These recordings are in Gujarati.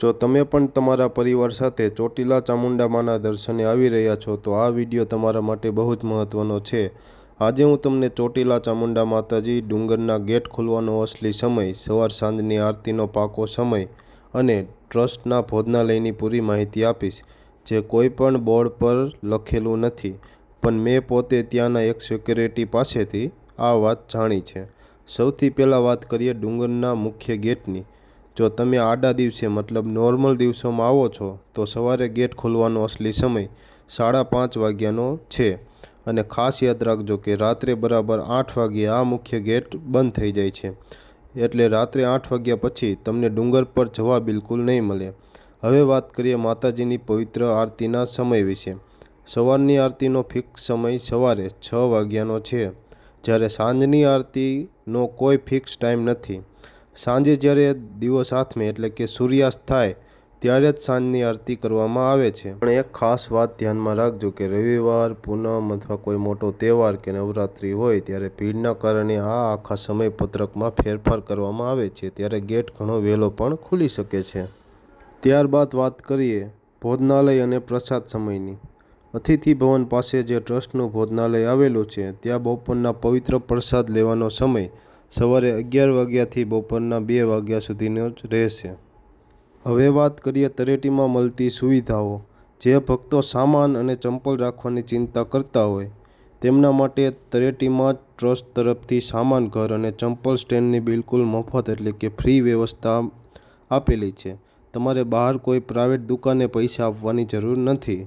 જો તમે પણ તમારા પરિવાર સાથે ચોટીલા ચામુંડા માના દર્શને આવી રહ્યા છો તો આ વિડીયો તમારા માટે બહુ જ મહત્વનો છે। આજે હું તમને ચોટીલા ચામુંડા માતાજી ડુંગરના ગેટ ખોલવાનો અસલી સમય, સવાર સાંજની આરતીનો પાકો સમય અને ટ્રસ્ટના ભોજનાલયની પૂરી માહિતી આપીશ, જે કોઈ પણ બોર્ડ પર લખેલું નથી, પણ મેં પોતે ત્યાંના એક સિક્યુરિટી પાસેથી આ વાત જાણી છે। સૌથી પહેલાં વાત કરીએ ડુંગરના મુખ્ય ગેટની। જો તમે આડા દિવસે મતલબ નોર્મલ દિવસોમાં આવો છો તો સવારે ગેટ ખોલવાનો અસલી સમય 5:30 વાગ્યાનો છે અને ખાસ યાદ રાખજો કે રાત્રે બરાબર 8 વાગ્યે આ મુખ્ય ગેટ બંધ થઈ જાય છે, એટલે રાત્રે 8 વાગ્યા પછી તમને ડુંગર પર જવા બિલકુલ નહીં મળે। હવે વાત કરીએ માતાજીની પવિત્ર આરતીના સમય વિશે। સવારની આરતીનો ફિક્સ સમય સવારે 6 વાગ્યાનો છે, જ્યારે સાંજની આરતીનો કોઈ ફિક્સ ટાઈમ નથી। સાંજે જ્યારે દિવસ આથમે એટલે કે સૂર્યાસ્ત થાય ત્યારે જ સાંજની આરતી કરવામાં આવે છે। પણ એક ખાસ વાત ધ્યાનમાં રાખજો કે રવિવાર, પૂનમ અથવા કોઈ મોટો તહેવાર કે નવરાત્રિ હોય ત્યારે ભીડના કારણે આ આખા સમયપત્રકમાં ફેરફાર કરવામાં આવે છે, ત્યારે ગેટ ઘણો વહેલો પણ ખુલી શકે છે। ત્યારબાદ વાત કરીએ ભોજનાલય અને પ્રસાદ સમયની। અતિથિ ભવન પાસે જે ટ્રસ્ટનું ભોજનાલય આવેલું છે ત્યાં બપોરના પવિત્ર પ્રસાદ લેવાનો સમય સવારે 11 વાગ્યાથી બપોરના 2 વાગ્યા સુધીનો જ રહેશે। હવે વાત કરીએ તળેટીમાં મળતી સુવિધાઓ। જે ભક્તો સામાન અને ચંપલ રાખવાની ચિંતા કરતા હોય તેમના માટે તળેટીમાં ટ્રસ્ટ તરફથી સામાન ઘર અને ચંપલ સ્ટેન્ડની બિલકુલ મફત એટલે કે ફ્રી વ્યવસ્થા આપેલી છે। તમારે બહાર કોઈ પ્રાઇવેટ દુકાને પૈસા આપવાની જરૂર નથી।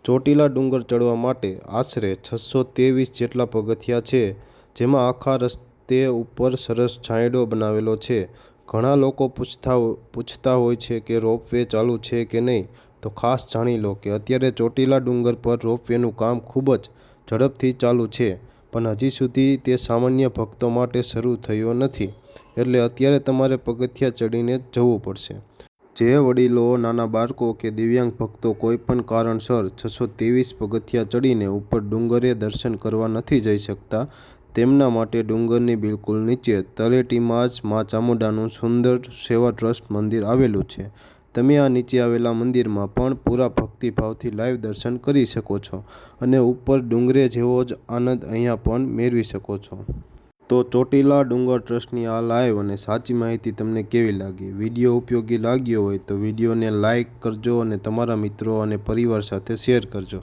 ચોટીલા ડુંગર ચડવા માટે આશરે 623 જેટલા પગથિયા છે, જેમાં આખા રસ્તે ઉપર સરસ છાંયડો બનાવેલો છે। ઘણા લોકો પૂછતા હોય છે કે રોપવે ચાલુ છે કે નહીં, તો ખાસ જાણી લો કે અત્યારે ચોટીલા ડુંગર પર રોપવેનું કામ ખૂબ જ ઝડપથી ચાલુ છે, પણ હજી સુધી તે સામાન્ય ભક્તો માટે શરૂ થયો નથી, એટલે અત્યારે તમારે પગથિયા ચડીને જ જવું પડશે। જે વડીલો, નાના બાળકો કે દિવ્યાંગ ભક્તો કોઈ પણ કારણસર 623 પગથિયા ચડીને ઉપર ડુંગરે દર્શન કરવા નથી જઈ શકતા, તેમના માટે ડુંગરની બિલકુલ નીચે તળેટીમાં જ મા ચામુંડાનું સુંદર સેવા ટ્રસ્ટ મંદિર આવેલું છે। તમે આ નીચે આવેલા મંદિરમાં પણ પૂરા ભક્તિભાવથી લાઈવ દર્શન કરી શકો છો અને ઉપર ડુંગરે જેવો જ આનંદ અહીંયા પણ મેળવી શકો છો। તો ચોટીલા ડુંગર ટ્રસ્ટની આ લાઈવ અને સાચી માહિતી તમને કેવી લાગી? વિડીયો ઉપયોગી લાગ્યો હોય તો વિડીયોને લાઇક કરજો અને તમારા મિત્રો અને પરિવાર સાથે શેર કરજો,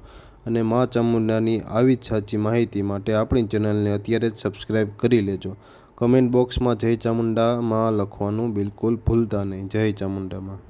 અને મા ચામુંડાની આવી જ સાચી માહિતી માટે આપણી ચેનલને અત્યારે જ સબસ્ક્રાઈબ કરી લેજો। કમેન્ટ બોક્સમાં જય ચામુંડા માં લખવાનું બિલકુલ ભૂલતા નહીં। જય ચામુંડા માં।